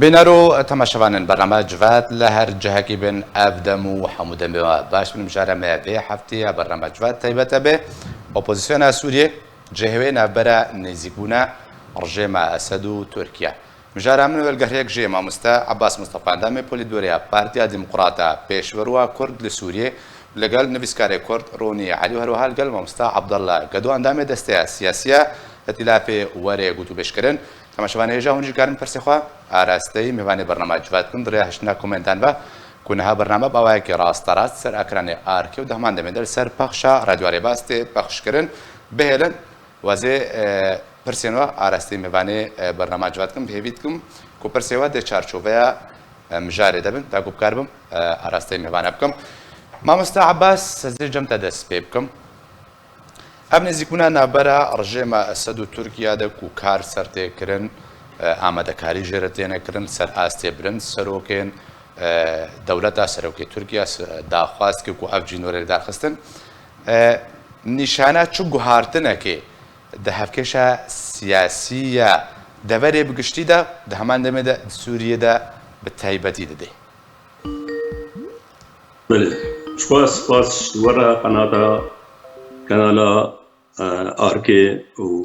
بینارو تماشاوان برنامه جوات لهر جهکی بن افدم و حمودم به باش من مجارم به هفته برنامه جوات تایبت به اپوزیسیون سوریه جهوی نبرا نزیکونا رژیم اسد و ترکیه مجارم من ولگهریک جیم مستا عباس مصطفى اندام پولیدوریا پارتیا دموکراتا پیشوروا کرد لسوریه لقال نفسكاري كورد روني علي وهروها لقال ممستا عبد الله قدو اندام دسته سياسيه ائتلاف وري قوتو بشكرن تماشاوان هجا هونجي كارن فرسخوا اراسته میوان برنامه جواتكم دري هشنا كومنتان با كونها برنامه باوای که راست راست سر اکران آرکی و دهمان دمیدل سر پخشا رادیو عرباست پخش کرن بهلن وزه پرسینوا اراسته میوان برنامه جواتكم بهویتكم کو پرسیوا د چارچوبه مجاري دبن تاكو بكاربم اراسته میوان بكم مامستا عباس سزير جمتا دست بيبكم ابن زيكونا نابرا رجيم اسد و تركيا دا كو كار سرتي كرن آماده كاري جيرتين كرن سر آستي برن سروكين دولتا سروكي تركيا دا خواست كو اف جينوري دار خستن نشانه چو گوهارتنه که ده هفکشا سیاسیه دوری بگشتی ده همان دمه ده سوریه ده به تایبتی ده بله سپاس ورا قناة آركي و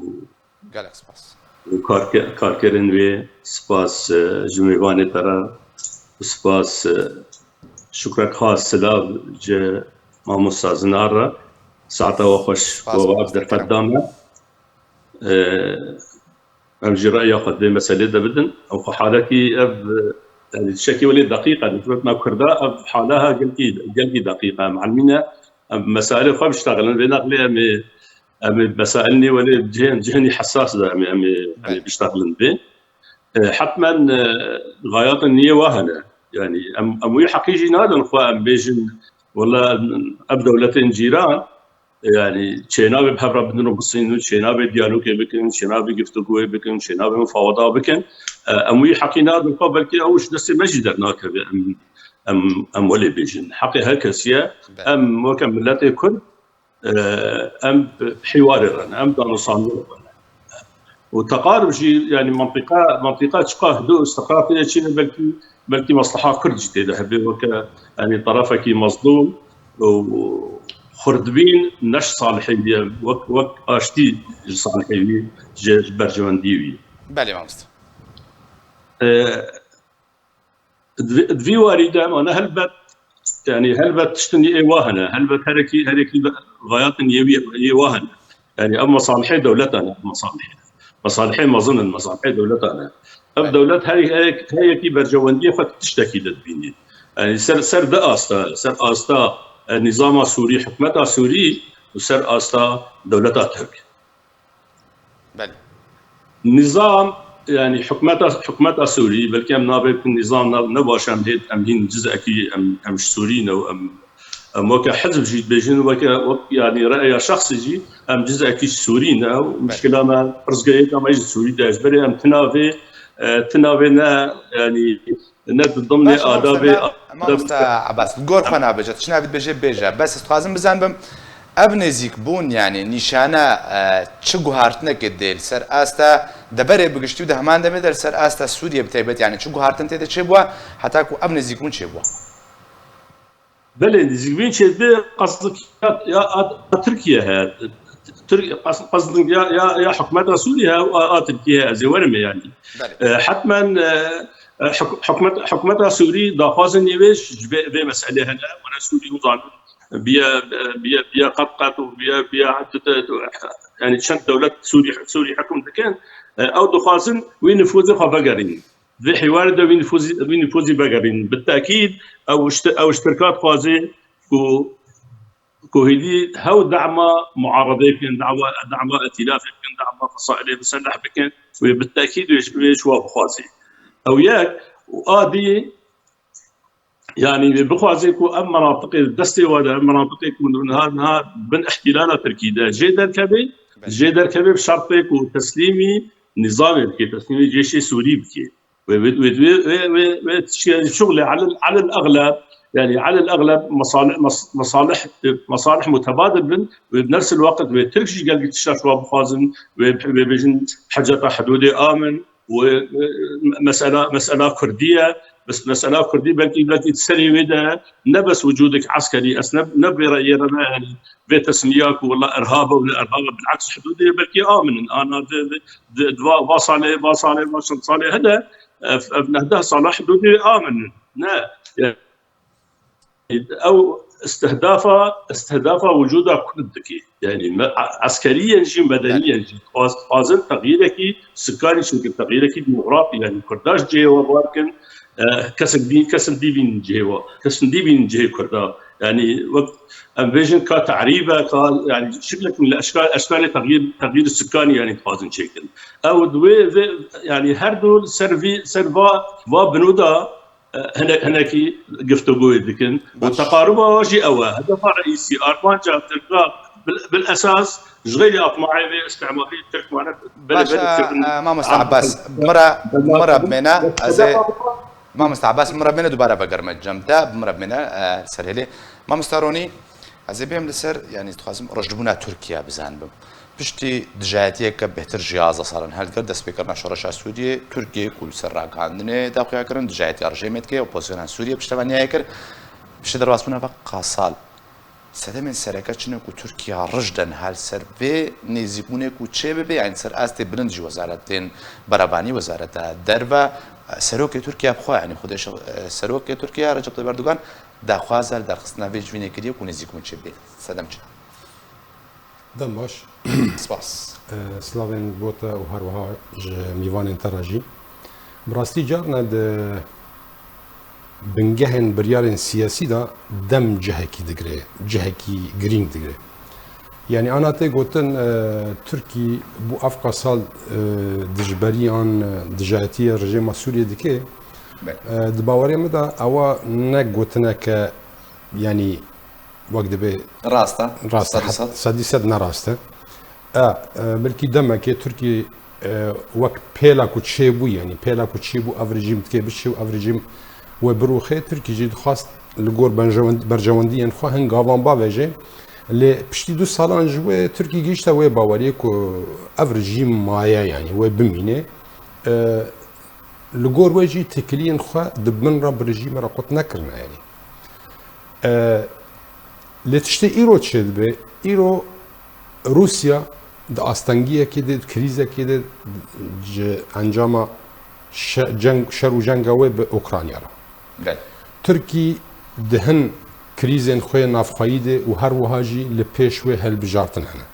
كاركرن وي سپاس جمعواني ترى سپاس شكرا خاص سلاب جا ماموسا زنارة ساعتا وخوش وعبد الفدامة ام جي رأي قد مسألة دا بدن او حالكي يعني الشكي ولي دقيقة نفرتنا كردا اب حالها قلقي دقيقة معلمينا مسائل خو بيشتغلن بنقلي ام مسائلني ولي جهني حساس دا يعني بيشتغلن به حتما غايات النية واهنة يعني ام حقيقي نادن خو ام بيجن ولا اب دولتين جيران يعني شينابي بحبر بدنا بصين شينابي ديالوج بكن شينابي قفتقوي بكن شينابي مفاوضات بكن ام حقي نادن خو بلكي اوش دس مجد هناك ام ولي بيجن حقي هكسيا ام وكملاتي كل ام حوار ام دانو صامل وتقارب شيء يعني منطقه تشقى هدوء استقرار فيها شيء بلكي مصلحه كل جديده هبي وك يعني طرفك مظلوم وخردبين نش صالحين وك اشتي صالحين برجوانديوي بله مامست دفي واردة أنا هلبت يعني هلبت تشتني إيه واهنة هلبت هركي غايات يبي واهنة يعني أما مصالحي دولتنا مصالحي ما ظن مصالحي دولتنا أب دولت هي كي برجواندية فتشتكي للبنين يعني سر ده سر أستا نظام سوري حكمة سوري وسر أستا دولتها تركيا بله نظام يعني حكمة سوري بلكي ام نابي النظام نباشم هيد ام هين جزء اكي ام سوريين او ام وكا حزب جيت بيجن وكا يعني راي شخصي جي ام جزء اكي سوريين او مشكله ما رزقيت ام اجي سوري داش بري ام تنافي يعني ند ضمن آداب مامستا عباس غورخنا بجت شنو بيجي بيجا بس استخازم بزنبم ابن زيكبون يعني نشانه چه گوهارتنه که دل سر استا دبره بگشتی و ده همان دمه در سر استا سوریه بتایبت يعني چه گوهارتن تیده چه بوا حتی کو ابن زيكبون چه بوا بله زيكبون چه به قصدك يا تركيا ها قصدك يا حكومه سوريا او تركيا زورمه يعني حتما حكومه سوري دافازن يويش به مساله هنا وانا سوري وظن بيا قطقط وبيا يعني شن دولة سوري حكم كان او دخازن وين نفوذ خفقرين في حوار ده وين نفوذ بقرين بالتاكيد او اشتراكات قاضي كو هدي هو دعم معارضه كان دعم ائتلاف كان دعم فصائل مسلح بكن وبالتاكيد يشوا بخازي او ياك وادي يعني بخوازيكو ام مناطق دستي ولا مناطق من نهار بن احتلال تركيا جيدر كبي بشرطك وتسليمي نظامي بكي تسليمي جيش سوري بكي شغله على الاغلب يعني على الاغلب مصالح متبادل بنفس الوقت تركي قال تشرف بخازن وبيجن حاجه حدودي امن ومساله كرديه، بس مساله كرديه بلكي تسري ودا نبس وجودك عسكري نبي رايي يعني في تسمياك والله ارهاب ولا ارهاب، بالعكس حدودي بلكي امن انا باصالي هذا هذا صالح حدودي امن لا او استهداف وجود كردكي يعني عسكريا جي مدنيا جي فازن تغييرك سكاني شو تغييرك ديموغرافي يعني كرداش جي ولكن كسم دي بين جي كردا يعني وقت امبيجن كتعريبه يعني شكلك من الاشكال تغيير السكاني يعني فازن شكل او دوي يعني هردول سرفا وبنودا هناك قفتوغو ذكن والتقارب واجي هذا رئيسي ارمان جاب بالاساس صغير اطماعي استعماري ترك معنا باشا ما مستعباس مرة بمنا ما مستعباس مرة بمنا دوباره بقرمت جمتا مرة بمنا سرهلي ما مستاروني عزيبيهم لسر يعني تخازم رجبونا تركيا بزان بم پشتی دژایەتیە کە بهتر جیازە ساڵن هەلگەر دەستپێکردنا شۆڕەشا سووریە تورکیە و سەرڕاگەاندنێ داخوایکردن دژایەتی ئەڕژێمێتکە ئۆپۆزیسیۆنا سووریە پشتەوانیایە کرد پشتی دەڕاستبوونە بە قاساڵ سەدەمێن سەرەکە چنێک و تورکیا ڕژدەن هەر سەر بێ نێزیبوونێک و چێ ببێ یان سەر ئاستی برنجی وەزارەتێن بەرەبانی وەزارەتە دەربە سەرۆکی تورکیا بخوا یعنی خودش سەرۆکی تورکیا ڕەجەب طەیب ئەردوغان داخوازە دەرخستنا بێ جوینێکردی و نێزیبوون چێ بێ سەدەم چ دم باش سپاس سلاوین بوتا و هروها میوان تراجی براستی جارنا د بنگهن بریارن سیاسی دا دم جهکی دگره جهکی گرینگ دگره یعنی آن تی گوتن ترکی بو افقا سال دجبری آن دجایتی رژیم سوریه دکه دباوری مدا اوا نگوتنه که یعنی وقت به راسته صدی صد نراسته بلکی دمه که ترکی وقت پیلا کوچه بو یعنی پیلا کوچه بو افریجیم که بشه افریجیم و بروخه ترکی جد خواست لگور برجواندی ان خواهن گاوان با وجه ل پشتی دو سالان جوه ترکی گیشته و باوری کو افریجیم مایا یعنی و بمینه لگور وجه تکلین خوا دبن را برجیم را قط نکرنا یعنی لتشته ایرو چید به ایرو روسیا د آستانگیه که ده کریزه که ده انجام شر و جنگاوی به اوکراینیا را ترکی دهن کریزن خوی نافخایی ده و هر وهاجی لپیشوی هل بجارتن هنه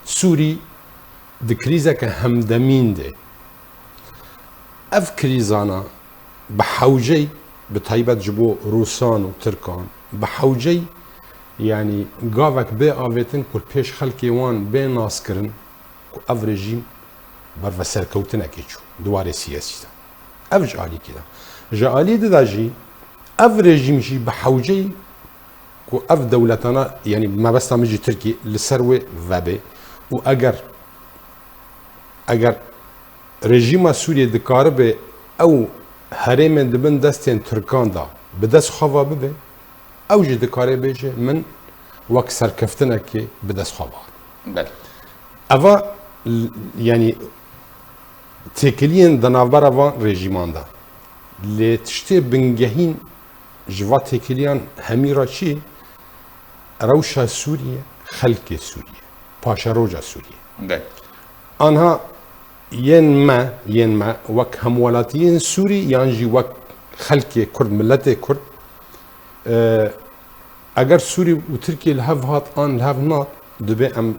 سوری ده کریزه که همدمین ده اف کریزانا بحوجی بتایبت جبو روسان و ترکان بحوجي يعني قافك بي آويتن كل بيش خلقي وان بي ناس كرن كو اف رجيم برفا سركوتنا كيشو دواري سياسي دا اف جعالي كده جعالي دا جي اف رجيم جي بحوجي كو اف دولتنا يعني ما بس تامجي تركي لسروي وابي و اگر رجيم سوريا دكاربه او هرمن دبن دستين تركان دا بدس خوا ببه او جد کاری بیشه من وقت سرکفتنه که به دست خواه بله اوا یعنی تکلین دنابر اوا رژیمان دا لتشتی بنگهین جوا تکلیان همیرا چی روشا سوریه خلق سوریه پاشروجا سوریه بله آنها ین ما وقت همولاتیین سوری یعنی وقت خلق کرد ملت کرد اگر سوری و ترکیه لحظ هات آن لحظ نات دبی ام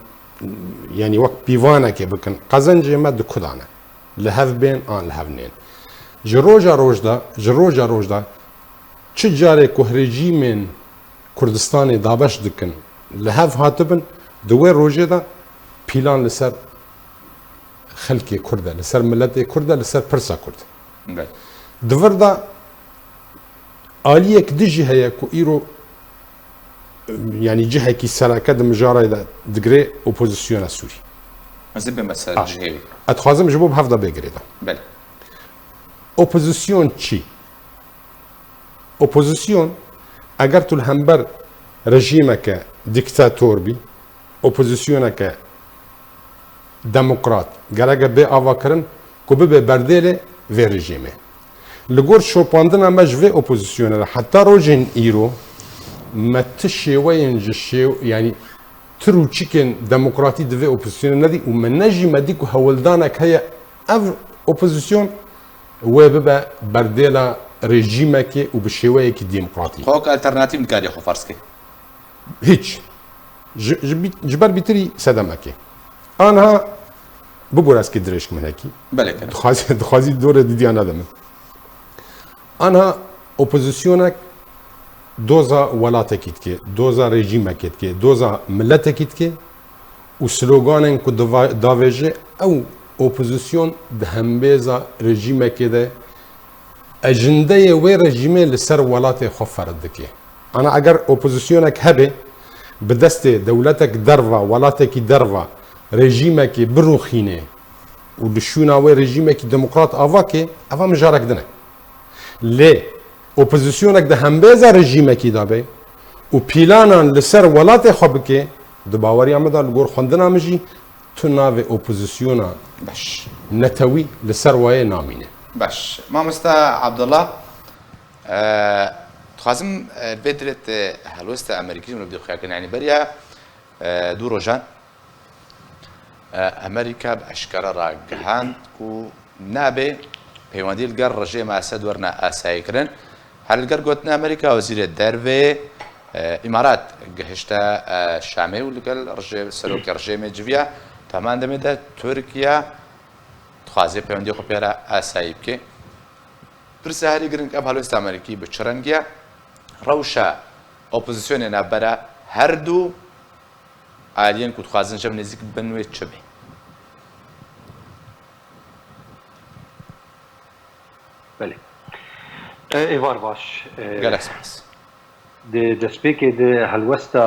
یعنی وقت بیوانه که بکن قزنجه ما دکدانه لحظ بین آن لحظ نین جروجا روجدا چه جاره که رژیم کردستان دابش دکن لحظ هاتبن دوی روجه دا پیلان لسر خلقی کرده لسر ملت کرده لسر پرسا کرده دور دا آلیه که دیجی هیا که ایرو يعني جهه كي سلاكه مجاره دغري اوبوزيسيون سوري مازال بمسألة جهوي اتخازم جبوب هفضه بيجريدا بله اوبوزيسيون تشي اوبوزيسيون اگر تو الهمبر رژیمك ديكتاتور بي اوبوزيسيونك ديمقراط گرگه به آوا کرن کو ببه بردیل وی رژیمه لگور شوپاندنا مجوه اپوزیسیونه حتی روژن ایرو ما تشيوين جشيو يعني ترو تشيكن ديمقراطي دفي اوبوزيسيون ندي ومن نجي مديكو هولدانك هي اف اوبوزيسيون وببا برديلا ريجيمك وبشيويك ديمقراطي خوك الترناتيف نكاري خو فارسكي هيك جبر بيتري سدمكي انا ببوراسكي دريشك من هيك بله كده دخازي دور دي انا دم انا اوبوزيسيونك دوزا ولاتك كي دوزا رژیمك كي دوزا ملتك كي وسلوغانن كو دافيجي او اوبوزيسيون دهمبيزا رژیمك ده اجنده وي رژیمه لسر ولات خفردكي انا اگر اوبوزيسيونك هبه بدست دولتك درفا ولاتك درفا رژیمك بروخينه ودشونا وي رژیمك ديمقراط افاكي افا مجارك دنه ليه اپوزیسیونک ده همبیزا رژیمکی دابه و پیلانان لسر ولات خوبکه ده باوری آمده لگور خوندن آمجی تو ناو اپوزیسیونا باش نتوی لسر وای نامینه باش ما مستا عبدالله تخازم بدرت هلوست امریکی من بدي خياكن يعني بريا دو روجان امريكا باشكار راجهان كو نابه پیوندی الگر رژیم اسد ورنا اسایکرن هر الگر گوتنا امریکا وزیر درو امارات گهشتا شامه ولگل رژیم سلوک رژیم جویا تمام دمیده ترکیه تخازی پیوندی خو پیرا اسایب که پرسه هری گرنگ اب هلوست امریکی بچرنگیا روشا اپوزیسیون نبرا هر دو آلین کو تخازن جم نزیک بنوی چبه بله ایوار باش گلکس باس دسپیک ده هلوستا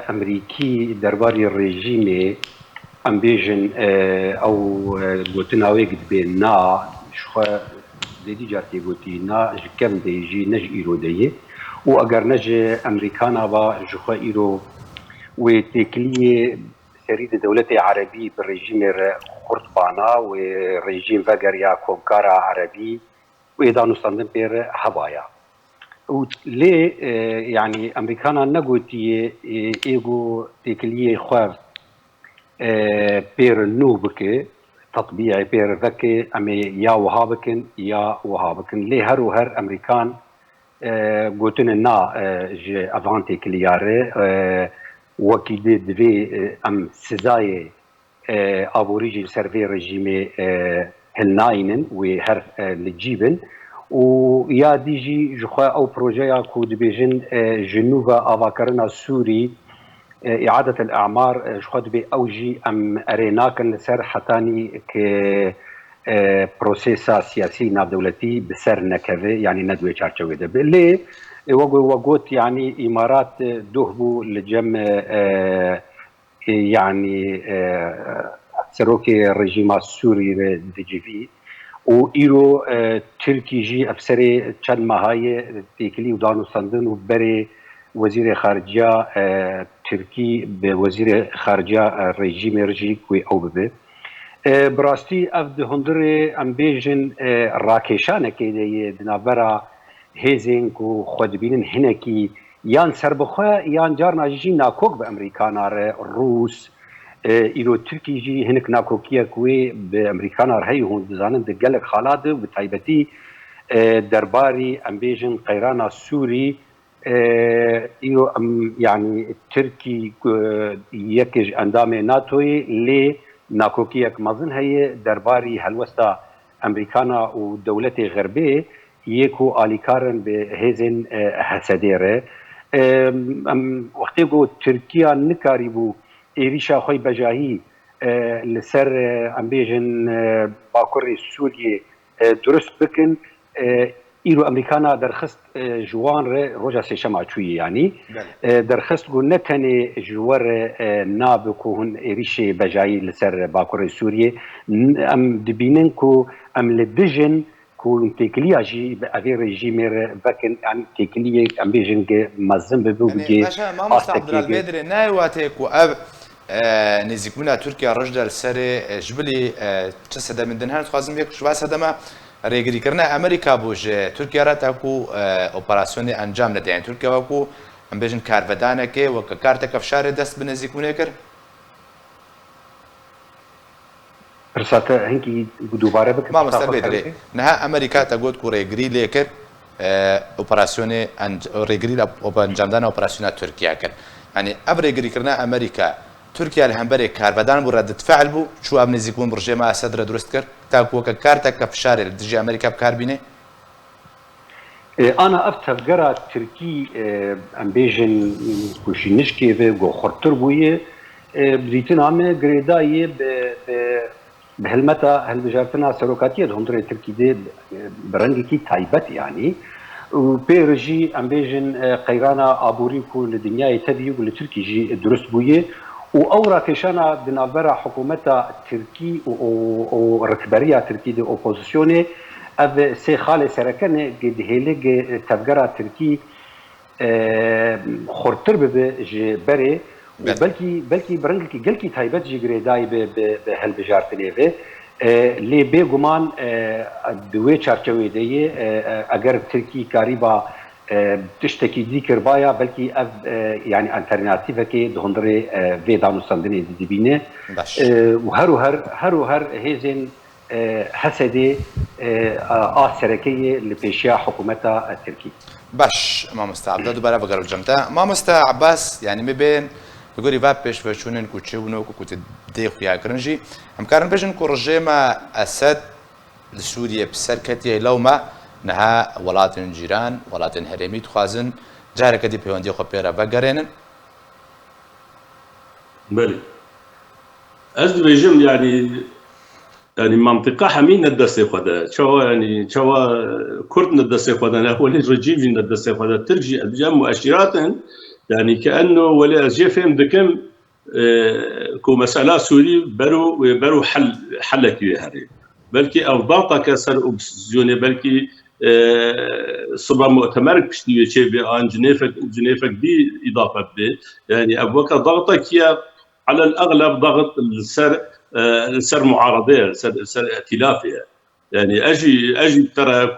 امریکی درباری رژیم ام بیژن او گوتناوی گد به نا شخوا زیدی جارتی گوتی نا جکم دیجی نج ایرو دیه و اگر نج امریکانا با جخوا ایرو و تکلیه سرید دولت عربی بالرژیم خرطبانا و رژیم وگریا کومکارا عربی وإذا صندن بير حبايا وليه يعني أمريكانا نقولتي إيجو تكلية خاف بير نوبك تطبيع بير ذكي أمي يا وهابكن يا وهابكن ليه هر وهر أمريكان قلتن نا ج أفانتي كليارة وكيد دوي أم سزاي أبوريجي سيرفي رجيمي هالناينن وهر لجيبن ويا ديجي جخوا او بروجيا كود بيجن جنوبا افاكرنا السوري اعاده الاعمار جخوا بي اوجي ام اريناكن لسر حتاني ك بروسيسا سياسي ناب دولتي بسر نكفي يعني ندوي تشارچوي ده ليه وقوت يعني امارات دهبو لجم يعني سروكي الرجيم السوري دجيفي وإيرو تركي جي أفسري تشان ماهاي تيكلي ودانو صندن وبري وزير خارجية تركي بوزير خارجية الرجيم رجي كوي أو ببي براستي أفد هندري أمبيجن راكيشانة كده دنابرا هيزين كو خودبينن هنكي يان سربخوا يان جارنا جي ناكوك بأمريكانا روس ایرو ترکی جی هنک ناکوکیه کوی به امریکان هایی هون بزانن دگلک خالد و بتایبتی درباری امبیجن قیران سوری ایرو يعني تركي يكج اندام ناتوي ل ناكوكيك مازن هي درباري هلوستا امريكانا ودولة غربية يكو اليكارن بهزن حسديره وقتی گو ترکیه نکاریبو ایریشا خوی بجاهی لسر امبیجن باکوری سوریه درست بکن ایرو امریکانا درخست جوان روجا سیشما چوی یعنی درخست گو نتنی جوار نابکو هن ایریش بجاهی لسر باکوری سوریه ام دبینن کو ام لدجن كون تكليا جي بأغير ريجيمير بكن عن تكليا أم بيجنج مزم ببوجي باشا ما مستعبد البدر ناي واتيك وأب نزیکبوونا تورکیا ڕژدا لەسەرێ ژبلی چ سەدە من دنهان خوازم یەک شوا سەدەمە ڕێگریکردنە ئەمریکا بۆژێ تورکیا را تاکو ئۆپەراسیۆنی ئەنجام نەدەیان تورکیا وەکو ئەم بێژن کاربەدانەکێ وەکە کارتێکە فشارێ دەست بە نزیکبوونێ کرد پرساتە هەنگی دووبارە بکەم مامۆستا بێدرێ نەها ئەمریکا تەگوت و ڕێگری لێ کرد ئۆپەراسیۆنی ڕێگری لە ئەنجامدانە ئۆپەراسیۆنە تورکیا کرد ینی ئەم ڕێگریکردنە ئەمریکا تورکیا لە هەمبەرێک کاربەدان بوو ڕەدفعل بوو چوو ئەم نزیکبوون بڕژێمە ئەسەدرە دروست کرد تاکووەکە کارتێکە فشارێ لە دژی ئەمریکا بکاربینێ أنا أفتح جرا تركي أمبيجن كوشي نشكي و خرطر بويه بريتنا عم جريداية بهلمتا هالبجارتنا سروكاتية هم دري تركي دي برنجي كي تايبت يعني وبيرجي أمبيجن قيرانا أبوريكو للدنيا يتبيو لتركي جي درست بويه وأورا كشانا بنابرا حكومتا تركي وركبرية تركي دي أوبوزيسيوني اف سي خاله سرکنه قد هيلج تفجرا تركي خورتر به جبري بلكي برنجلكي قلكي تايبت جي غريداي به هالبجارتنيفه لي بيغمان دوي چارچوي دي اگر تركي قريبا تشتكي ذكر بايا بلكي اف يعني الترناتيفه كي دهندري فيدانو سندني دي بينه وهر هيزن حسدي آسركية لبيشيا حكومتها التركي. باش ما مستعبد دوباره بقرب جمتا ما مستعباس يعني مبين بقولي باب بيش فشونن كوتشونو كوت ديخ يا كرنجي هم كارن بيجن كورجيما اسد لسوريا بسركتي لوما نها ولاتن جيران ولاتن هرمي تخازن جارك دي بيوندي خو بيرا بقرينن بلي أزد بيجم يعني منطقة حمين ندسي خدا شو يعني شو كرد ندسي خدا هو الرجيم ندسي خدا ترجي الجام مؤشرات يعني كأنه ولا جيفهم دكم كو مسألة سوري برو حل كبير بلكي أوضاعها كسر أوبسيوني بلكي صبا مؤتمر بشتي شيء بان جنيفك دي إضافة به يعني أبوك ضغطك على الأغلب ضغط السر معارضيه سر ائتلافيه يعني اجي ترى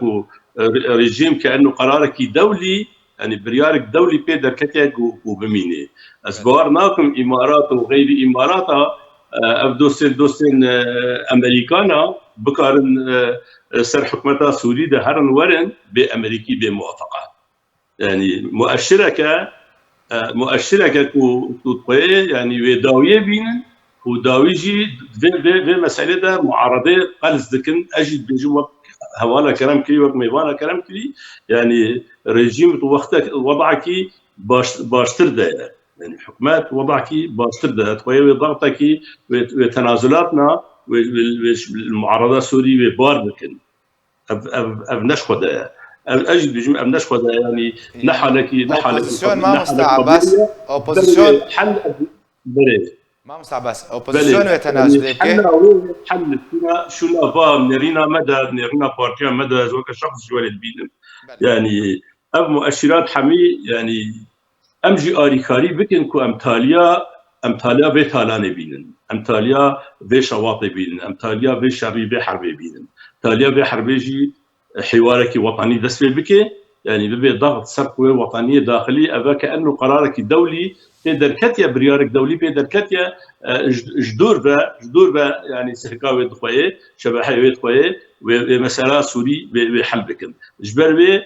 رجيم كانه قرارك دولي يعني بريارك دولي بيدر كتيك وبميني اسبوار ناكم امارات وغير اماراتها دوسين امريكانا بكارن سر حكمتها سوري ده هرن ورن بامريكي بموافقه يعني مؤشرك كو يعني وداويه بين وداويجي في مسألة ده معارضة قلز دكن أجد بيجوا هوانا كلام كلي وقت ميوانا كلام كلي يعني رجيم وقتك وضعك باشتر ده يعني حكومات وضعك باشتر ده تقوي ضغطك وتنازلاتنا والمعارضة سوري وبار دكن أب نشخو ده أجد بيجوا أب نشخو ده يعني نحلك أوبوزيسيون ما مستعباس أوبوزيسيون حل بريد ما مستعباس اوبوزيسيون وتنازل حل شو فام نرينا مدى نرينا بارتيا مدى زوك شخص جوال البين يعني اب مؤشرات حمي يعني امجي اريكاري بكن كو امتاليا بيتالاني بينن امتاليا بشواطئ بينن امتاليا بشري بحربي بينن امتاليا بحربيجي حوارك وطني دسبي بكي يعني ببي ضغط سرقوي وطنيه داخلي ابا كانه قرارك دولي بيدر كتيا بريارك دولي بيدر كتيا جدور با يعني سهكاوي دخويه شبحي دخويه ومساله سوري بحل بكن جبر بي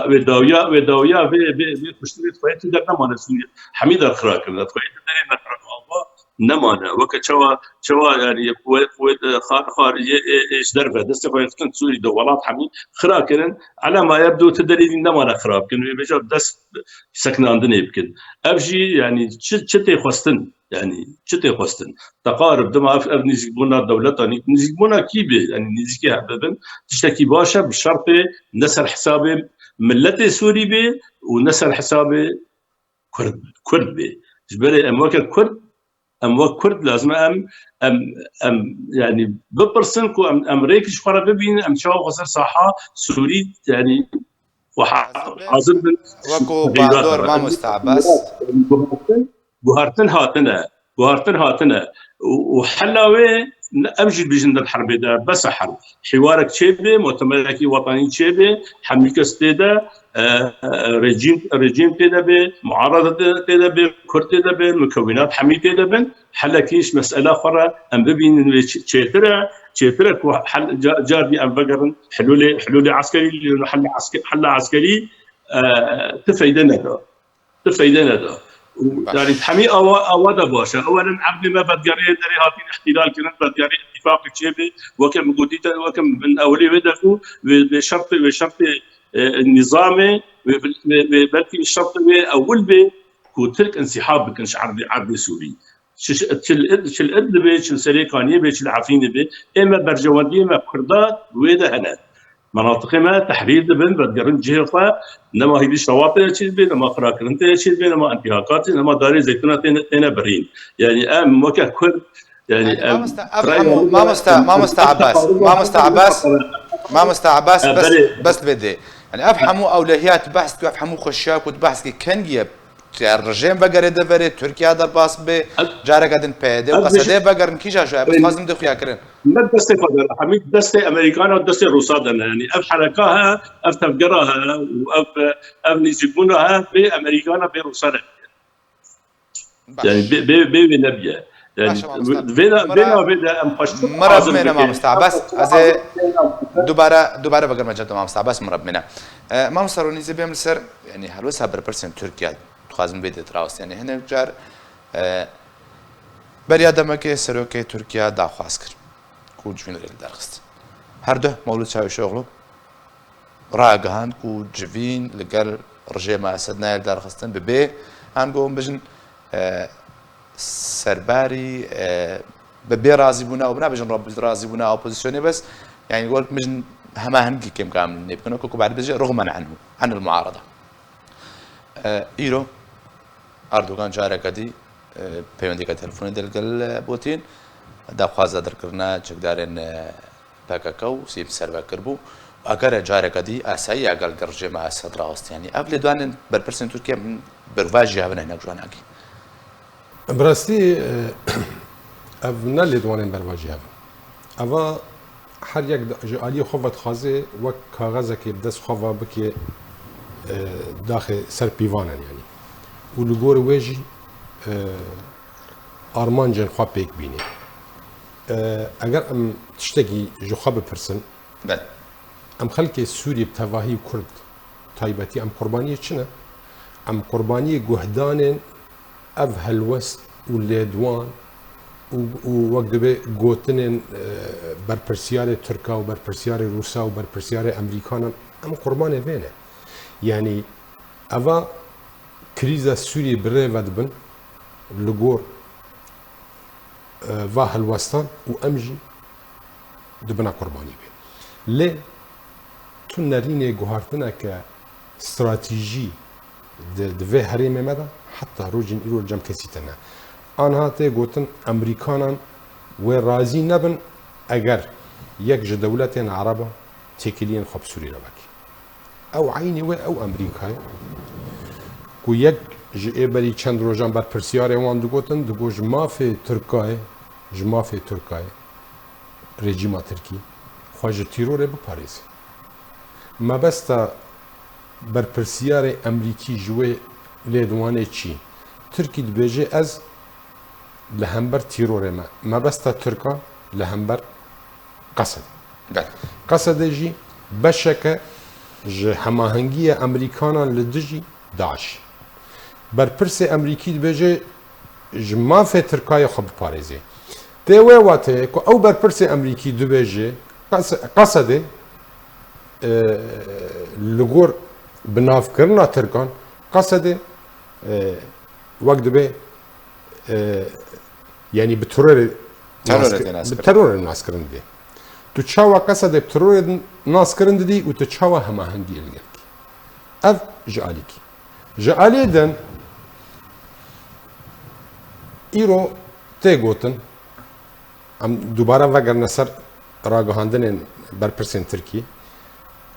وداويا بي مشتري دخويه تقدر نمانه سوريا حميد الخراك دخويه تقدر نخرق نمانه وقت شوا يعني خار ايش دربه دست كنت سوري دولات حميد خراكن على ما يبدو تدري نمانه خراب كن بيجا دست سكن عندنا يمكن ابجي يعني شتي خواستن يعني شتي خواستن تقارب دما ابني زيبونا دولتاني نزيبونا كيبي يعني نزيكي حببن تشتكي باشا بشرط نسر حسابي ملتي سوري بي ونسر حسابي كرد بي جبري امواك كرد كرد لازم ام يعني ببرسنكو امريكي شخرا ببين ام شاو غسر صحة سوري يعني وحاضر وكو بعدور ما مستعباس بوهارتن هاتنا وحلاوي امجد بجند الحرب ده بس حرب حوارك تشيبي مؤتمرك وطني تشيبي حميك استيدا رجيم تيدا بي معارضه تيدا بي كرد تيدا بي مكونات حمي تيدا بن حلكيش مساله اخرى ام ببين تشيترك حل جار بي ام بقرن حلول عسكري حل عسكري تفيدنا ده يعني تحمي أودا باشا أولا عبد ما بدقري دري هاتين احتلال كنت بدقري اتفاق تشيبي وكم قديت وكم من أولي بدفو بشرط النظامي بلكي الشرط أول بي كوترك انسحاب بكنش عربي سوري شل إدلبي شل سريقانية بي شل عفيني بي إما برجواندية إما كردات ويدا هنا مناطق ما تحرير دبن بدقرن جهة نما هيدي شواطئ تشيل نما خراكرن تشيل نما انتهاكات نما داري زيتونة تينا برين يعني موكا كل يعني ما مستعباس بس بدي يعني افهموا اولويات بحث افهموا خشاك وتبحث كان الرجيم بقر دبري تركيا درباس به جارك ادن بيده وقصده بقر كيجا شو بس لازم دخيا كرن ما دستي فضل حميد دستي امريكان ودستي روسادن يعني اف حركاها اف تفجرها واف نيزبونها بامريكان بروسادن يعني بي نبيه يعني بينا ام خشت مرض منا ما مستعبس از دوباره بقر مجد ما مستعبس مرض منا ما مستروني زي بيعمل سر يعني هلوسها بربرسنت تركيا خازم بيدت راوس يعني هنا جار بريادمك سروكي تركيا داخواز كر كوج من الدرخست هر ده مولود شاوي شغله راقهان كو جفين لقال رجيم اسدنا الدرخستن ببي هنقوم بجن سرباري ببي رازي بونا وبنا بجن رب رازي بونا اوبوزيسيوني بس يعني يقول مجن هما هنقي كم كامل نبكنا كوكو بعد بيجي رغما عنه عن المعارضه ايرو اردوغان جاركدي پەیوەندیکە تەلەفۆنی دەلگەل بۆتین داخوازە دەرکردنا چەکدارێن پەکەکە و سیب سەربەکرد بوو ئەگەرە جارەکەدی ئاسایی ئەگەل گەڕژێمە ئاسەد ڕاوەستیانی ئەف لێ دوانن بەرپرسن تورکیا بەرواژی هەبنە هێنە جواناکی بڕاستی ئەف نە لێ دوانێن بەرواژی هەبن ئەوە هەر یەک ئالی خۆ بەدخوازێ وەک کاغەزێکی بدەست خۆڤە بکێ داخێ سەر پیڤانن یانی و لە گۆرە وێژی ئارمانجێن خوا پێک بینێ ئەگەر ئەم تشتێکی ji xwe bipirsin ئەم خەلکێ سووریە تەواهی کورد تایبەتی ئەم قوربانیە چنە ئەم قوربانیە گوهدانên ev helwest û lêdwan û wek dibe gotinên berpirsiyarê Tirka û berpirsiyarê Rûsa û berpirsiyarê Emerîkanan em qurbanê vê ne yanî eva krîza Sûriyê bi rê ve dibin li gor va helwestan û em jî dibina qurbanî bê lê tu nerînê guhartineke stratîjî di vê herêmê me de heta rojên îro cem kesî te ne an hatê gotin Emerîkanan wê razî nebin eger yek ji dewletên Ereba têkiliyên xwe bi Sûrî re vekî ew eynî wê ew Emerîkayê ku yek ji êberî çend rojan berpirsiyarê wan digotin digo ji mafê Tirkayê rejîma Tirkî xwe ji tîrorê biparêze mebesta berpirsiyarê Emerîkî ji wê lêdwanê çi Tirkî dibêje ez li hember tîrorê me mebesta Tirkan li hember Qesedê Qesedê jî beşeke ji hemahengiya Emerîkanan li dijî Daişî berpirsê Emerîkî dibêje ji mafê Tirkayê xwe biparêze tê wê watê ku ew berpirsê Emerîkî dibêje Qesedê li gor binavkirina Tirkan Qesedê wek dibe yanî bi terorê naskirin dê tu çawa Qesedê bi terorê naskirin didî û tu çawa hemahengiyê li gel kî ev ji alî kî ji aliyê de îro tê gotin em dubare vegerine ser ragihandinên berpirsên Tirkî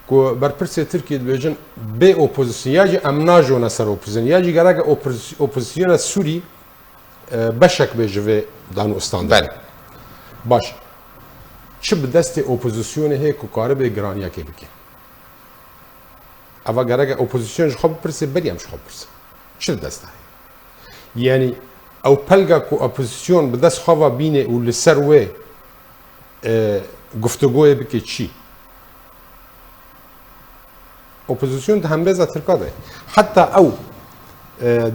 ku berpirsê Tirkî dibêjin bê opozîsyon ya jî em najone ser opozîsyon ya jî gerek opozisyona Sûrî بشك بجوه دانو استاندار بله باش چه به دست اپوزیسیون هی که کاره به گرانیا که بکن اوا گرگ اپوزیسیون خواب پرسه بریم خواب پرسه چه دست هی یعنی او پلگا که اپوزیسیون به دست خوابا بینه و لسر و گفتگوه بکه چی اپوزیسیون ده هم بزا ترکا ده حتی او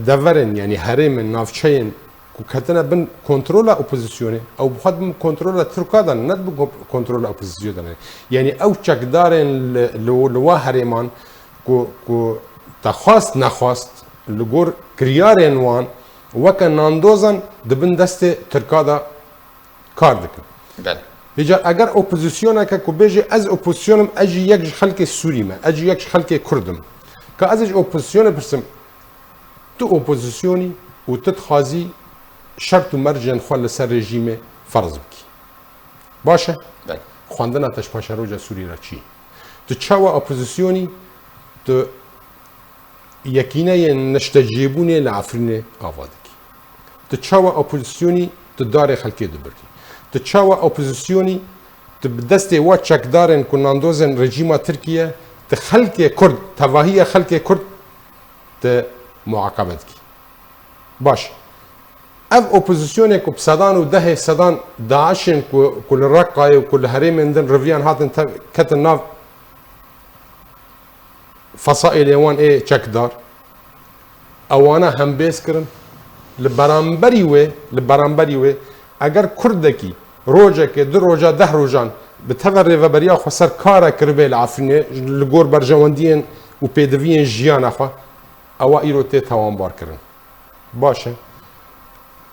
دورن یعنی هرم نافچین که کتنه بن کنترل اپوزیسیونه او بخواد بن کنترل ترکا دن ند بن کنترل اپوزیسیون دن یعنی او چکدارن لوا هرمان که تخواست نخواست لگور کریارن وان وکه ناندوزن دبن دست ترکا دا کار دکن بله هجا اگر اپوزیسیون که بیجی از اپوزیسیونم اجی یک خلق سوری ما اجی یک خلق کردم که از اپوزیسیون پرسم تو اپوزیسیونی و تتخازی شرط و مرجن خواه لسر رژیم فرض بکی باشه؟ بله خواندن آتش پاشروجا سوری را چی؟ تو چاوا اپوزیسیونی تو یکینه نشتجیبونه لعفرین آوادکی تو چاوا اپوزیسیونی تو دار خلقی دبرکی تو چاوا اپوزیسیونی تو بدست وا چکدارن کناندوزن رژیم ترکیه تو خلق کرد تواهی خلق کرد تو معاقبت کی باش اف اپوزیسیون که بصدان و ده صدان داعشن كل رقای و كل هرم دن رویان هاتن کتن ناف فصائل وان ايه چکدار اوانا هم بیس کرن لبرانبری و اگر کردکی روجه که دو روجه ده روجان به تور ریوبریا خو سر کارا کربه العفرینه لگور برجواندین و پیدوین جیان اخوا اوا ایرو تی توان بار کرن باشه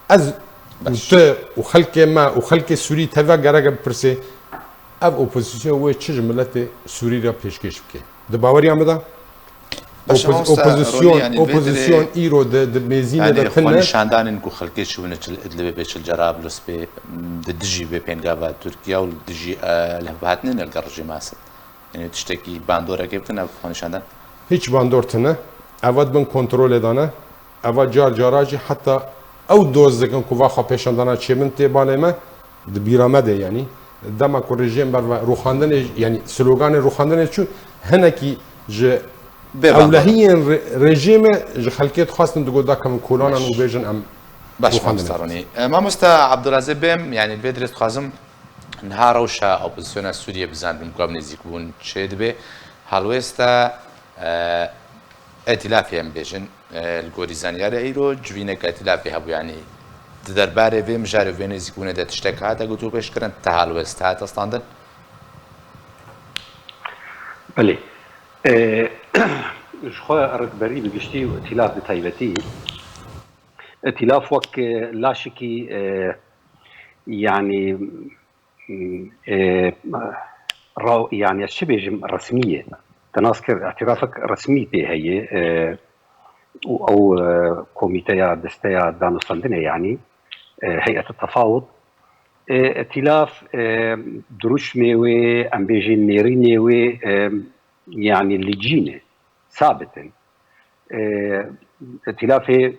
از تو و خلق ما و خلق سوری توا گرگ پرسه اف اپوزیسیون و چه ملت سوری را پیشکش بکه ده باوری آمده اپوزیسیون ایرو ده میزینه ده خواه نشاندانین که خلقی شونه چل ادلبه بیچل جراب لس به دجی به پینگاوا ترکیه و دجی لحبهاتنین الگر رژیم هست یعنی تشتکی باندوره که بتن خواه نشاندان هیچ باندورتنه اول بن کنترل دانه اول جاراجی حتی او دوز دکن که واقعا پیشاندانه چه من تی باله ما ده بیرامده یعنی دما که رژیم بر روخاندن یعنی سلوگان روخاندن چون هنکی جه اولهین رژیم جه خلقیت خواستن دو دا کم کولانن و بیجن ام باش مسترونی ما مستا عبدالعزیز بیم یعنی الفيدرس خازم نهار وشا اپوزیسیون سوریه بزن بمقام نزیک بون چه دبه هلوستا ائتلافی هم بیجن الگوریزانیاره ایرو جوینه که ائتلافی هبو یعنی درباره ویم جاره وین نزیک بونه ده تشتک هاتا گوتو پیش کرن تهلوستا هاتا استاندن بله شخوا ركبري بقشتي وائتلاف بتايبتي ائتلاف وك لا شكي يعني يعني الشبه رسمية تناصكر اعترافك رسمي به هي او كوميتيا دستيا دانوستاندنة يعني هيئة التفاوض ائتلاف دروش ميوي ام بيجي نيريني وي يعني اللي ثابتا ائتلاف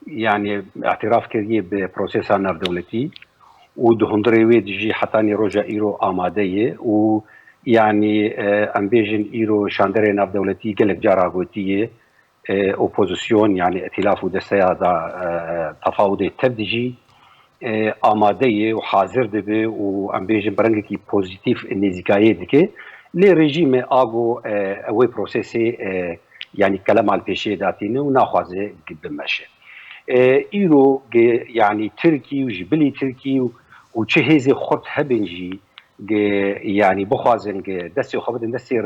يعني اعتراف كريه ببروسيس ناف دولتي ودهندري دجي حتى روجا ايرو اماديه و يعني ام بيجن ايرو شاندري ناف دولتي قالك جارا غوتيه اوبوزيسيون يعني ائتلاف ودسيا تفاوضي تبدجي آماده و حاضر دبه و ام بيجن برنگي بوزيتيف النزيكايه دكه لي ريجيم اغو اوي بروسيسي يعني كلام على البيشي داتينه وناخذه قد ماشي ايرو يعني تركي وجبلي تركي وتشهيزي خط هبنجي يعني بخوازن دسي خبدن دسي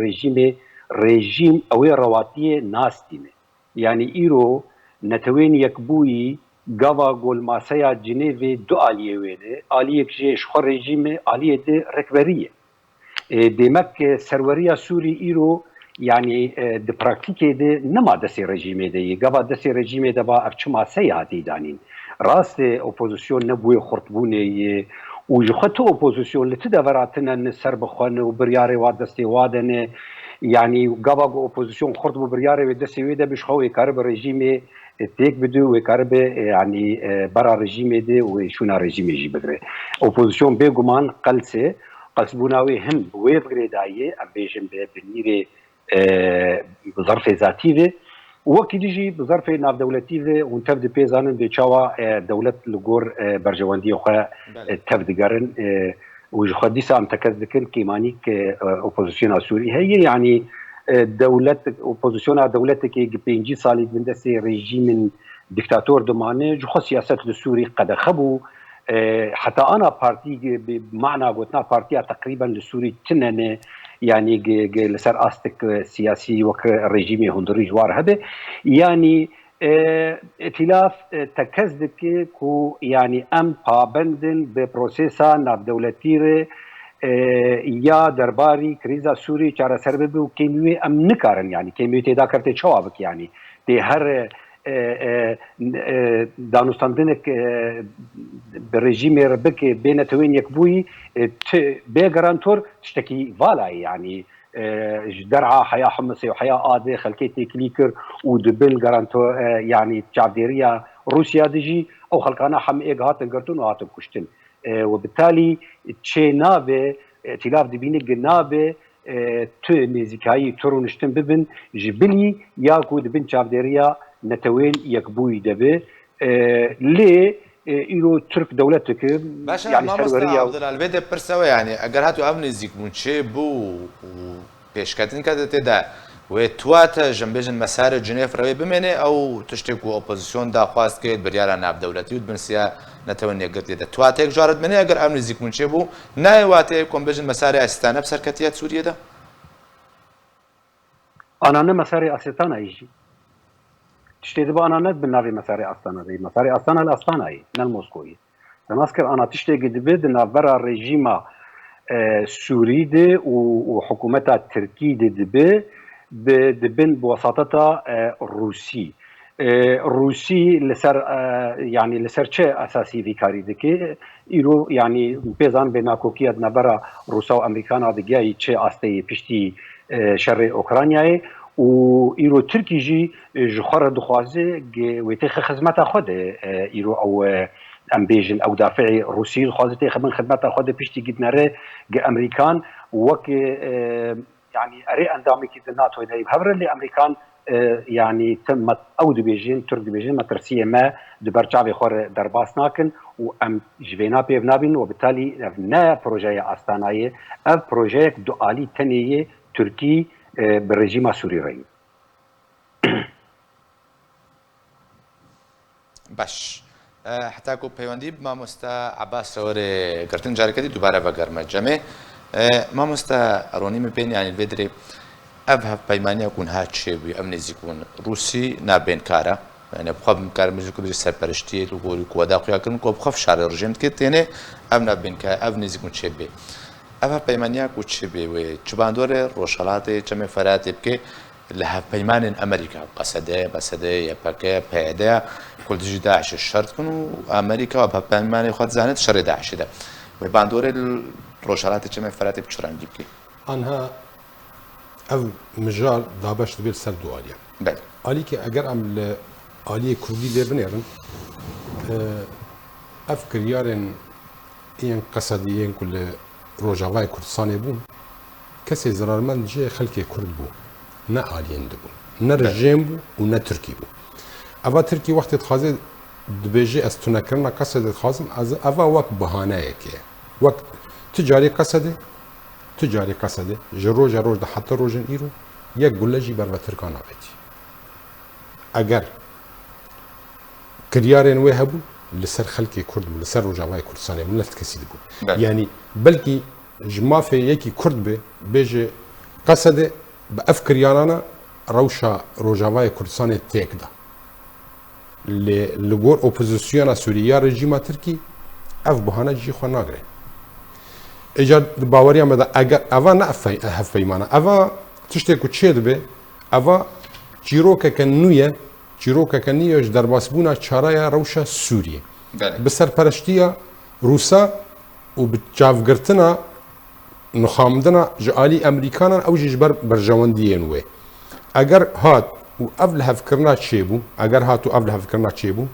ريجيم اوي رواتيه ناستينه يعني ايرو نتوين يكبوي غاوا غول ماسيا جنيفي دو اليه ويده اليه جي شخ ريجيم اليه دي ركبريه دمك سروريا سوري ايرو يعني د براكتيكي دي نما دسي ريجيم دي غاوا دسي ريجيم ده با افچما سياتي دانين راست اوبوزيسيون نبوي خرطبوني وجخته اوبوزيسيون لتدوراتنا نسر بخون وبرياري وادستي وادنه يعني غاوا اوبوزيسيون خرطبو برياري ودسي ويده بشخوي كارب ريجيم تيك بدو وكاربه يعني برا رجيم دي وشونا رجيم يجي بدري اوبوزيسيون بيغمان قلسه قلسبوناوي هم ويبغري دايه ام بيجن بنيري بظرف ذاتي وقت يجي بظرف ناف دولتي ونتبد بيزانن بيتشاوا دولة لغور برجواندي وخا تبد قرن وجخديسا ام تكذكن كيماني اوبوزيسيون سوري هي يعني دولة اوبوزيسيون دولتك بينجي صالي من دسي ريجيم ديكتاتور دمانه جو سياسة السوري قد خبو حتى انا بارتي بمعنى قلتنا بارتي تقريبا للسوري تنن يعني لسر استك سياسي وك ريجيمي هندري جوار هذا يعني ائتلاف تكزدك كو يعني ام بابندن ببروسيسا ناف دولتيره یا درباری کریزا سوری چاره سر ببی و کمیوی ام نکارن يعني کمیوی تیدا کرده چوابک يعني تی هر دانستاندنک برژیم ربک بین توین یک بوی بگرانتور تشتكي فالا يعني درعا حياه حمصي وحياه آده خلكي كليكر ودبل جرانتو يعني تشافديريا روسيا دجي او خلقانا حم ايغات انقرتون وهاتم كشتن وبالتالي تشينابه ائتلاف دبيني جنابه تو نزيكاي ترونشتن ببن جبلي ياكو دبن تشافديريا نتوين يكبوي دبه لي إيرو ترك دولتك باشا يعني ما مستعد البيت برسوا يعني اگر هاتو ام نزيك منشي بو بيشكاتن كده تدا وتوات جنبجن مسار جنيف روي بمنه او تشتكو اوبوزيسيون دا خواست كيد بريالا ناب دولتي ودبنسيا نتوني قلت ده تواتك جارد منه اگر ام نزيك منشي بو ناي واتي كون بجن مسار استانه بسركتيات سوريا ده انا مسار استانه يجي تشتي بقى انا ند بالنافي مساري استانا دي مساري استانا الاستانا هي الموسكوي تنذكر انا تشتي قد برا الرجيم سوري دي وحكومتها التركي دي دبن بوساطتها الروسي الروسي لسر يعني لسر شيء اساسي في كاري دكي يرو يعني بيزان بيناكوكيا نبرا روسا وامريكان دغيا شيء استي بيشتي شر اوكرانيا و ایرو ترکی جی جخور دخوازه ويتخ خدمت خود ایرو او امبيجن او دافعي روسي خوازه تخدم خدمت خود بيشتي قد نره امريكان وك يعني اري اندامي كي الناتو دايب هبر اللي امريكان يعني تم او دبيجين ترك دبيجين مترسيه ما دبرجابي خور درباس ناكن وام جبينا بيبنابين وبالتالي نا بروجي استانايه اف بروجيك دوالي تنيه تركي بالرجيم السوري رأي. باش حتى كو بيواندي ما مستا عباس سوري قرتن جاري كدي دوباره بقرمه جمع ما مستا روني مبين يعني الفيدري ابها بيمانيا يكون هاتشي بامن يكون روسي نابين كارا يعني بخاب كار مجكو بجي سرپرشتي لغوري كو داخيا كن كو بخاف شار رژيم كت يعني امن بين كا ابن يكون شبي ابها بيمانيا كو شبي و چباندور روشالات چمه فرات بك لها بيمان امريكا قصده يبكى بيدا كل جي داعش الشرط كنوا امريكا وبها بيمان خد زانت شر داعش ده وباندور روشالات چمه فرات بچران ديبكي انها او مجال دابش تبيل سر دواليا بله عليك اگر عمل آلیه کردی ده بنیرن افکر یارن این قصدی این کل روجاوای کردستانی بون کسی ضررمند جه خلکی کرد بو نه آلیین ده بون نه رژیم بو و نه ترکی بو اوا ترکی وقتی تخوازه دبیجه از تو نکرنا قصد تخوازم از اوا وقت بهانه که وقت تجاری قصده جروج ده حتی روجن ایرو یک گلجی بر و ترکان آبیتی اگر كريارين وهبوا لسر خلقي كرد لسر رجاوي كردستاني من لفت كسيد بو يعني بلكي جما في يكي كرد به بيجي قصد بافكر يارانا روشا رجاوي كردستاني تيكدا لغور اوبوزيسيون سوريا رجيم تركي اف بهانا جي خو ناغري اجا باوريا مدا اگر اوا نافي هفيمانا اوا تشتكو تشيد به اوا جيروكا كنويه چیروکا کنیش در باسبونا چارای روشا سوریه بسر پرشتیا روسا و بچافگرتنا نخامدنا جالی امریکانا او جبر برجواندیه نوه اگر هات و قبل هفكرنا تشيبو اگر هاتو قبل هفكرنا تشيبو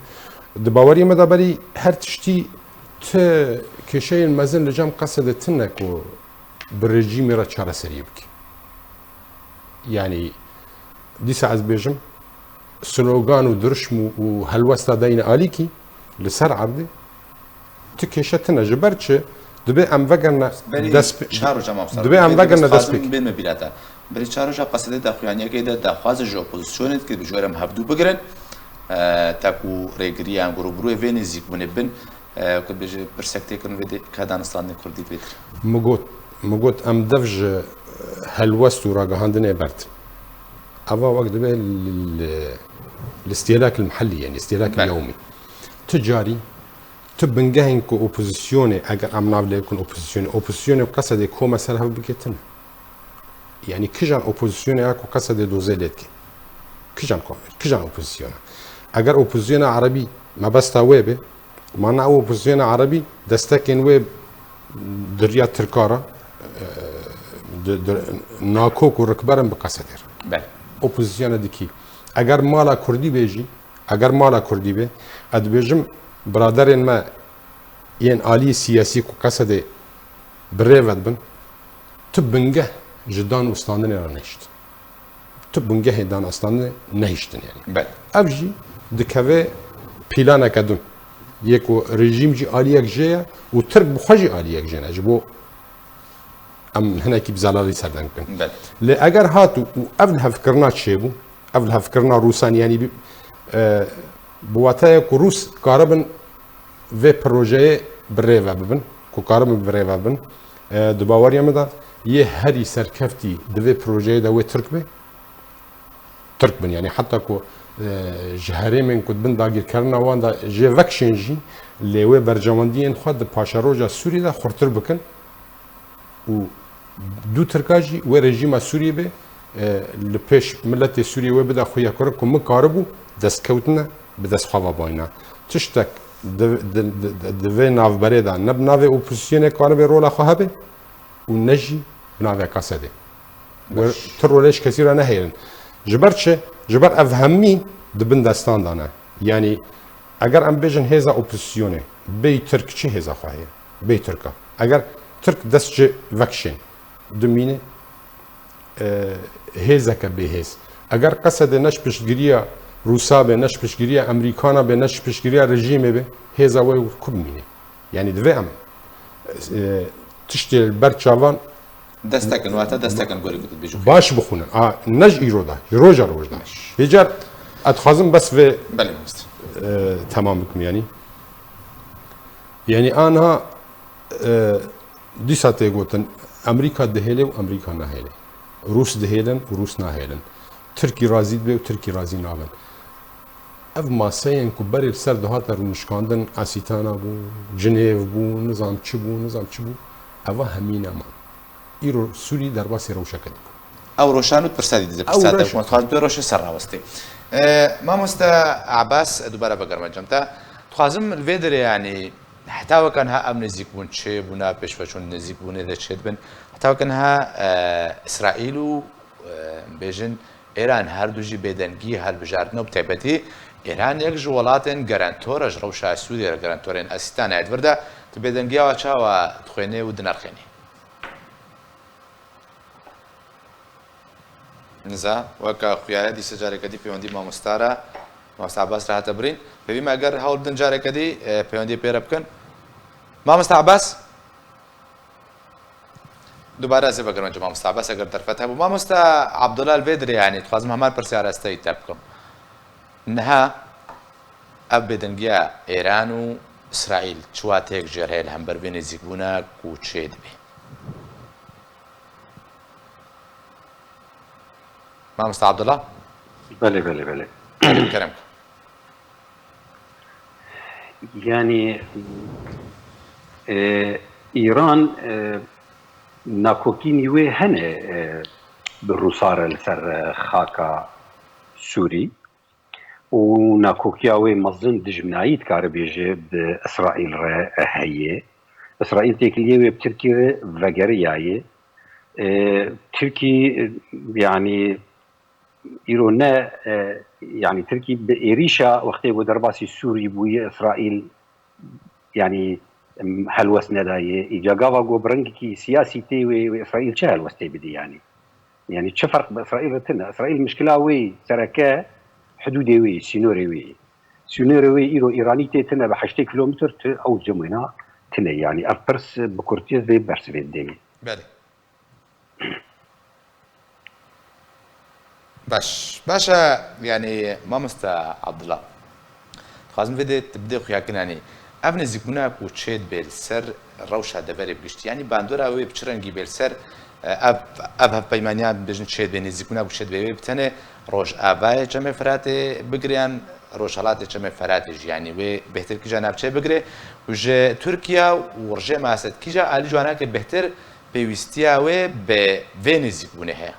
دباوري مدبري هر تشتي ت كشي المزن لجام قصد تنك و بالرجيم را تشارة سريبك يعني دي ساعة بيجم سلوغان ودرشم وهلوستا دين آليكي لسر عرضي تكشتنا جبرتش دبي ام وگرنا شهر جمع دبي ام وگرنا دسپیک بین مبیلاتا بری چهار جا قصد داخوانی که ده خواز جو پوزیشنت که بجورم هفدو بگرن تاکو ریگری ام گروه ونزیک بنبن که بج برسکتی کنن وید کدانستان کردی بید مگوت ام دفج هلوست و راگهاندنه برد اوا وقت دبي الاستهلاك المحلي يعني الاستهلاك اليومي تجاري تبنجهن كو اوبوزيسيوني اگر ام نابل يكون اوبوزيسيوني قصد كو مثلا بكتن يعني كجان اوبوزيسيوني اكو قصد دوزيلتك كجان اوبوزيسيون اگر اوبوزيسيون عربي ما بس تويبه ما اوبوزيسيون عربي دستكن ويب دريا تركارا ناكوك وركبرن بقصدر بله اوپوزیسیون دیکی اگر مالا کردی بیجی اگر مالا کردی به اد بیجم برادرین ما ین عالی سیاسی کو قصد بریود بن تبنگه جدان استاندن را نشت تبنگه دان استاندن نهشتن يعني بله ابجي دكوي بلانا كدون يكو ريجيم جي عاليك جيا و ترك بخوجي عاليك جينا جبو ام هنا كي بزلالي سردن كن بله لي اگر هاتو و قبلها فكرنا تشيبو قبلها فكرنا روسان يعني بواتايا كو روس قاربن في بروجي بريفا ببن كو قاربن بريفا ببن دباوريا مدا يه هري سركفتي دفي بروجي دا وي ترك بي ترك بن يعني حتى كو جهري من كنت بن داگیر کرنا وان دا جي وکشن جي اللي وي برجواندين خود پاشا روجا سوري دا خورتر بكن و دو تركاجي و رژیم سوري به لپیش ملت سوري و بدا خويا كر كم كاربو دست كوتنا بدست خوا باينا تشتك د ناف بريدا نب ناف اوبوزيسيون كاربي رولا خهبه و نجي ناف كاسده و ترولش كثير انا هيرن جبرتش جبر افهمي دبن دستان دانا يعني اگر ام بيجن هيزا اوبوزيسيون بي تركشي هيزا خواهي بي تركا اگر ترك دست وكشن دمينه هيزا كبهيز اگر قصد نش بشگيريا روسا به نش بشگيريا امريكانا به نش بشگيريا رژیم به هيزا و كومينه يعني دو ام تشتي البرچاوان دستكن واتا دستكن قولي كنت بيجو باش بخونه نج ايرودا روجا روجدا بيجر اتخازم بس في بله مستر تمام بكم يعني انا دي ساعتي قلت امريكا دهيله وامريكا نهيله روس دهيلن وروس نهيلن تركي رازي به وتركي رازي نابن اف ماسين كبر سر دهات رونشكاندن اسيتانا بو جنيف بو نظام چبو اوا همينا ما ایرو سوری در باسی روشا کدی او روشانو پرسادی دیده پرساده کمت خواهد بی روش سر راوستی ما مستا عباس دوباره بگرم جمتا تخوازم الویدر يعني حتى وكان ها امن نزيك بون شي بونا بيش فشون نزيك بون اذا تشد بن حتى وكان ها اسرائيل و بيجن ايران هر دوجي بدنگي هر بجاردنا بتعبتي ايران يك جوالاتن گارانتورج روشا سوري گارانتورين اسيتان ادوردا تبدنگي واچا و تخوينه و دنرخيني نزا وكا خويا دي سجاره كدي بيوندي ما مستارا ما عباس راح تبرين بما اگر هول دن جاره كدي بيوندي بيربكن ما عباس دوباره زي بقرن جماعه عباس اگر طرفتها ما مستا عبد الله البدري يعني تخازم همال برسي استي تبكم انها ابدنجيا ايران واسرائيل شواتيك جرهل هم بربين زيكونا كوتشيد به ما مستر عبد الله؟ بله كلامك يعني ايران ناكوكيني وي هنا بالروسار لسر خاكا سوري وناكوكيا وي مظن دجمنايت كاربيجي باسرائيل هي اسرائيل تيكليه بتركيا فاجرياي تركي يعني إيرونا يعني تركي بإيريشا وقت ودرباسي السوري بوي إسرائيل يعني هلوسنا داي إجاقافا جو برنكي سياسي تي وإسرائيل شا هلوستي بدي يعني شو فرق بإسرائيل وتنا إسرائيل مشكلة وي سركا حدودي وي سينوري إيرو إيراني تي تنا بحشتي كيلومتر أو جمونا تنا يعني أبرس بكورتيز بي برس في الدنيا بله باشا يعني ما مستا عبد الله خازم فيدي تبدأ خيا كناني افن زيكونا كوتشيد بالسر روشة دبري بقشت يعني باندورا وي بچرنگي بالسر اف بيمانيا بجن تشيد بين زيكونا كوتشيد بي بتنه روج اباي جمع فراتي بگريان روشالات جمع فراتي يعني وي بهتر كي جناب چه بگري وج تركيا ورجه ماسد كيجا علي جوانا كه بهتر بيوستيا وي ب فينيزيكونه هي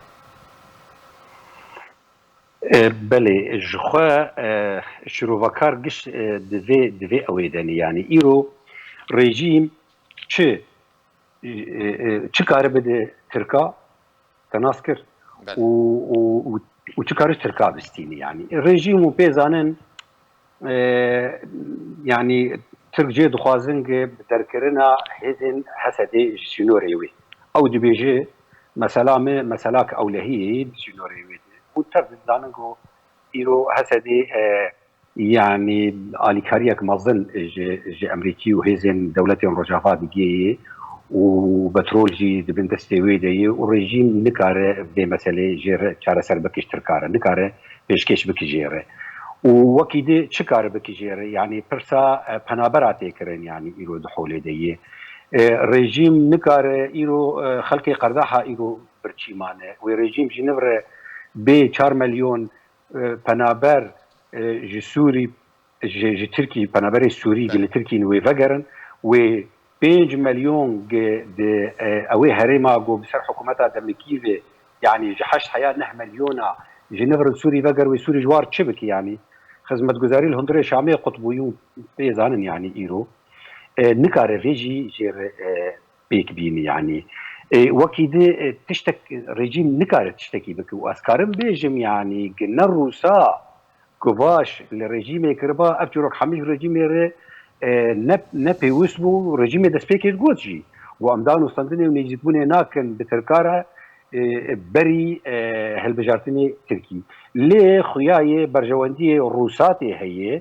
بله جخوا شروفاكار قش دفي اويداني يعني ايرو ريجيم چه کار بده تركا تناسكر و چه کارش تركا بستيني يعني الريجيم و بيزانن يعني ترك جي دخوازن بدركرنا هزن حسدي سينوريوي او دبيجي مسلاك اولهي سينوريوي وترد دانگو ایرو هسدی يعني آلیکاریک مازن جه امریکی و هزین دولت رجافا دیگه و بترول جی دبن دستوی دیه و رژیم نکاره به مسئله جر چاره سر بکش ترکاره نکاره پیشکش بکی جره و وکیده چه کار بکی جره يعني پرسا پنابراتی کرن يعني ایرو دحوله دیه رژیم نکاره ایرو خلقی قرداحا ایرو برچیمانه و رژیم جنبره ب 4 مليون پنابر جسوري تركي پنابر سوري لتركي نوي فقرن و 5 مليون د اوي هريما جو بسر حكومتها دمكيف يعني جحش حياه 9 مليون جنبر سوري فقر وسوري جوار تشبك يعني خدمه جزاري الهندري شامي قطبيون بيزانن يعني ايرو نكار فيجي جير بيك بين يعني وكيده تشتك رجيم نكارت تشتكي بك واسكارم بيجم يعني قلنا الروسا كوفاش الرجيم كربا ابجرك حميش رجيم نبي وسبو رجيم دسبيك الجوتجي وامدان وستندني ونيجيبوني ناكن بتركاره بري هالبجارتني تركي ليه خيايه برجوانديه الروساتي هي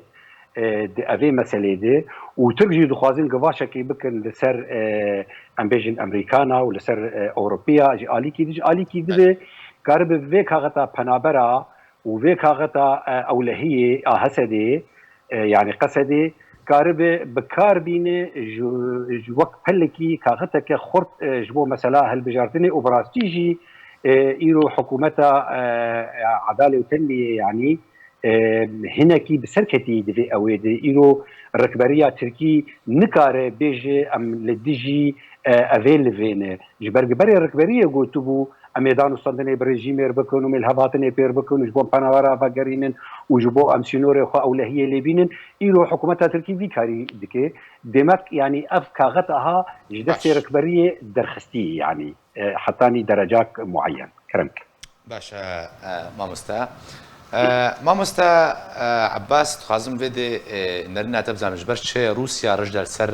افي مساله دي وترجي دخوازين قفاشا كي بكن لسر امبيجن امريكانا ولسر اوروبيا جي الي كي دي قرب في كاغتا بنابرا وفي كاغتا اولهيه هسدي يعني قصدي قرب بكار بين وقت هلكي كاغتا كخرط جبو مثلا هالبجارتني وبراستيجي ايرو حكومتها عداله وتنميه يعني هناكي بسركتي دفي اويدي ايرو الركبريه تركي نكاره بيجي ام لديجي افيل فين جبرجبري الركبريه قلتبو اميدان وصندني بريجيمير بكون من الهباطني بير بكون جبو بانورا فاغرينن وجبو ام سينوري خو اولهيه ليبينن ايرو حكومتها تركي في كاري دكي دمك يعني افكاغتها جدسي ركبريه درخستي يعني حطاني درجات معين كرمك باشا مامۆستا عباس دخوازم وێ نەرنا تەبزانش بەر چێ رووسیا ڕژدار سەر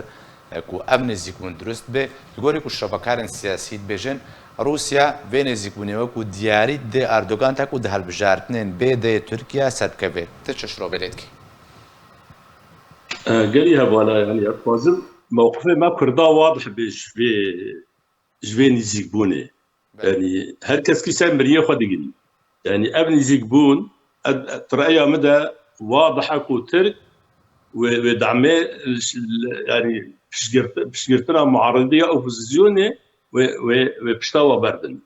و ئەم نێزیکبوون دروست بێ گۆرێک و شەڤەکارن سیاسیت بێژن رووسیا بێ نێزیکبوونەوەک و دیاری دێ ئاردۆگان تاک و دە هەڵبژاردنێن بێ دێ تورکیا سەربکەوێت تە چ شڕۆبێتکی قالي هبوالا يعني أتوازن موقفي ما كردا واضح جوي نيزيكبوني يعني هر كس كي سامريه خديقني يعني ابن نيزيكبون ترأي مدى واضحة كوترك ودعمه يعني بشجرتنا معارضية أوبوزيسيوني وبشتاوى بردن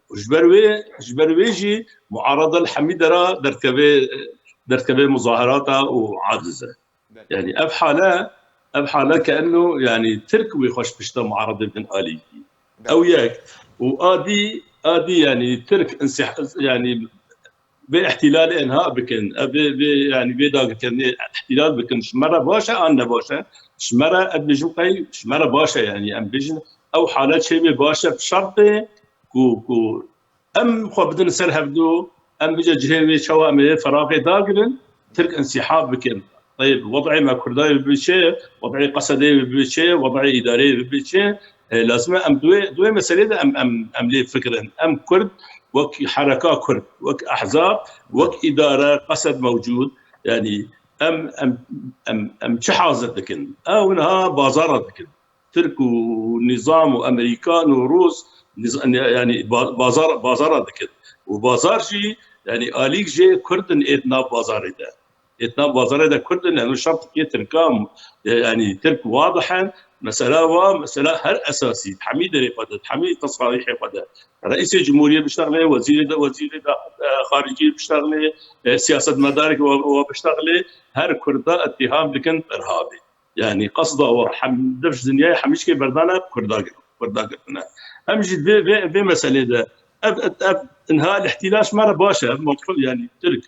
وجبرويجي معارضة الحميدة را دركبه مظاهراتها وعاجزة يعني أبحالة كأنه يعني ترك ويخش بشتا معارضة بن آلي أو ياك وآدي يعني ترك يعني باحتلال انهاء بكن يعني بيداغ كان احتلال بكن شمره باشا انا باشا شمره ابلجوقي شمره باشا يعني ام بيجن او حالات شيء باشا بشرط كو ام خو بدنا نسرها بدو ام بيجي جهوي شوامي فراغي داقلن ترك انسحاب بكن. طيب وضعي مع كرداي بشيء، وضعي قصدي بشيء، وضعي اداري بشيء، لازم ام دوي مساله ام لي فكرا ام كرد وك حركات كرد وك احزاب وك اداره قصد موجود يعني ام شحازه لكن او انها بازار لكن ترك ونظام وامريكان وروس يعني بازار لكن وبازار شيء يعني اليك جي كردن اتنا بازار ده اتنا بازار ده كردن لانه شرط كي تركام يعني ترك واضحا مسألة هر أساسي حميد رفضت حميد تصاريح رفضت رئيس الجمهورية بيشتغل وزير خارجية بيشتغل سياسة مدارك وبيشتغل هر كردا اتهام لكن إرهابي يعني قصده وحمدش دنيا حميش كي بردانا كردا أمجد في مسألة ده انهاء الاحتلال مرة باشا مدخل يعني ترك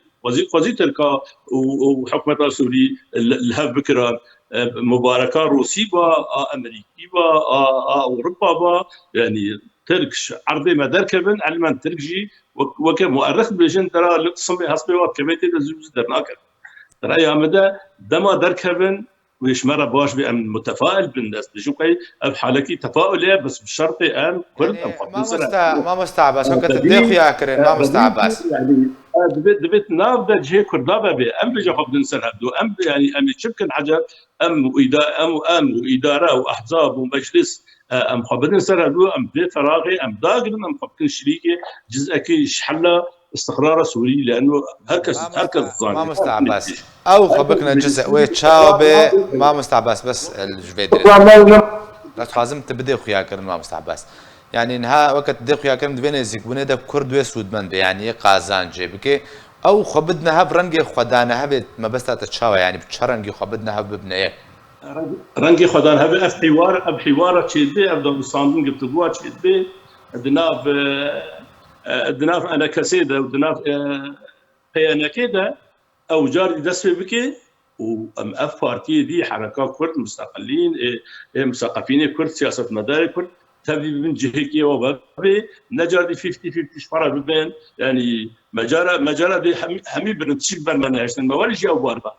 وزير تركا وحكومة السوري الهاب بكران مباركة روسي با امريكي با اوروبا با يعني تركش عرضي ما دركبن علما تركجي وكمؤرخ بيجن ترى لقسم حسب وكميتي الزوز درناك ترى يا مدى دما دركبن ويش مره باش بأم متفائل بالناس بشوقي بحالكي تفاؤليه بس بشرط ان كرد يعني ما مستعبس هو كتديخ يا كريم ما مستعبس يعني دبت نافذه جهه كردابه ام بيجي خبدن سنبدو ام يعني ام يشكل حاجه ام واداره واحزاب ومجلس ام خبدن سنبدو ام في فراغي ام داقن ام خبدن شريكي جزء كي شحله استقرار سوري لانه هكذا ما مستعبس او خبكنا جزء ويتشاوبه ما مستعبس بس الجفيدري لا لازم تبدي خويا كريم ما مستعبس يعني انها وقت دي خويا كريم دبين زيكونه ده كرد وسود من يعني قازان جيبك او خبدنا هب رنجي خدانا هب ما بس تتشاوى يعني بتشرنجي خبدنا هب ببنيه رنجي خدانا هب حوار تشيدي ابدا بالصندوق بتقوا تشيدي دناف انا كسيده ودناف هي انا كده او جاري دسمي بكي وام اف بارتي دي حركات كرد مستقلين مثقفين كرد سياسه مداري كرد تبي من جهكي وبابي نجار 50 شفره بين يعني مجرى دي همي بنتشيل برمناش ما ولا شيء وباربا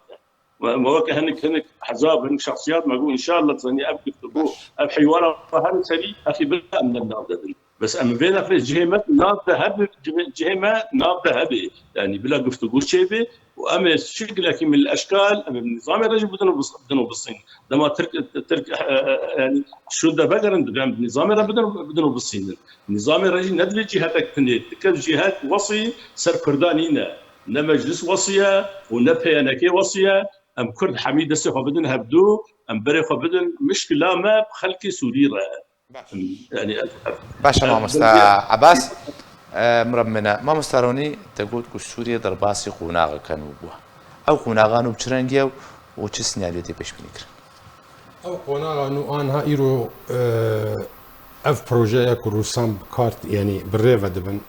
ما هو هنك احزاب هنك شخصيات ما اقول ان شاء الله تصني ابكي تبو بحوار هذا سري اخي بلا من النهضه بس اما بين في جهه نهضه هب جهه نهضه هب يعني بلا قفتو شيبه واما شكل من الاشكال اما النظام الرجل بدنا بالصين لما ترك يعني شو ده بقر النظام الرجل بدنا بالصين النظام الرجل ندري جهتك تنيت جهات وصي سر كردانينا مجلس وصيه ونبهنكي وصيه ام كرد حميد السخه بدنا هبدو ام بريخه بدنا مشكله ما بخلكي سوري يعني باشا ما مستعبس مرمنا ما مستروني تقول كسوريا درباسي قناغ كانوا بوها او قناغانو بشرنجيو وتشسني على دي باش بنكر او قناغانو انها ايرو اف بروجي كروسام كارت يعني بالريفا دبن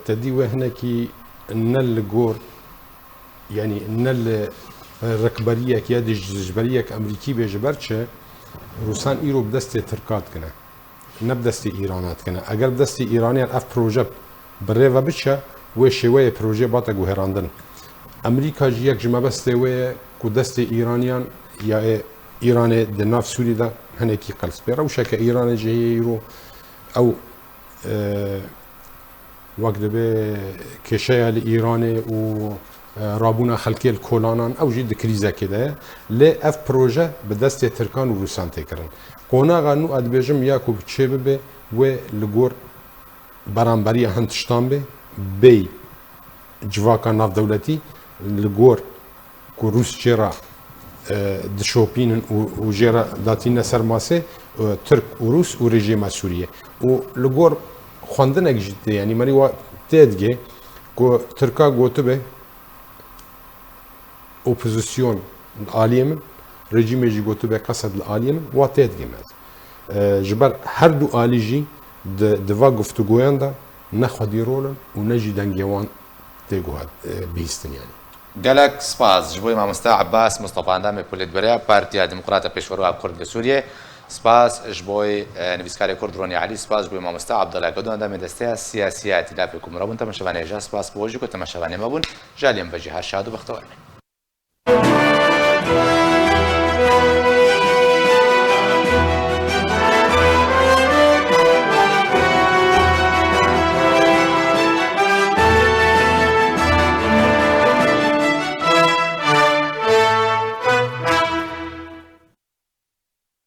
تدي وهناكي نل جور يعني نل ركبريه كياد جبريه امريكي بجبرتشه روسان ايرو بدست تركات كنا نبدستي ايرانات كنا اگر بدستي ايرانيان اف بروجي بريفا بتشا وشويه بروجي باتا غهراندن امريكا جيك جما بستي و كدستي ايرانيان يا ايران دناف سوري دا هنيكي قلسبيرا وشك ايران جي يرو او وقت به كشايا لايراني و رابونا خلقي الكولانان او جد كريزه كده لا اف بروجي بدست تركان وروسان تكرن قوناغا نو ادبجم ياكو تشيبه و لغور برانبري هنتشتان به بي جواكا ناف دولتي لغور كو روس جيرا دشوبين و جيرا داتينا سرماسه ترك وروس وريجيم سوريا و لغور خواندنك جد يعني مري تدجي كو تركا غوتبه اوبوزيسيون العاليه من رژیم جی گوتو به قصد العاليه من واتید گمز جبر هر دو آلیجی دوا گفتگویان دا نخودی رولن و نجی دنگیوان تیگوهد بیستن يعني قالك سباز جبوي مع مستوى عباس مصطفى اندامي بوليت بريا بارتيا ديمقراطية بيشوروا كرد سوريا سپاس جبوی نویسکاری کرد رونی علی سپاس جبوی مامستا عبدالله گدون دم دسته سیاسی ائتلاف کومرابون تماشاوانه جا سپاس بوجی کو تماشاوانه مبون جالیم بجی هر شاد و بختور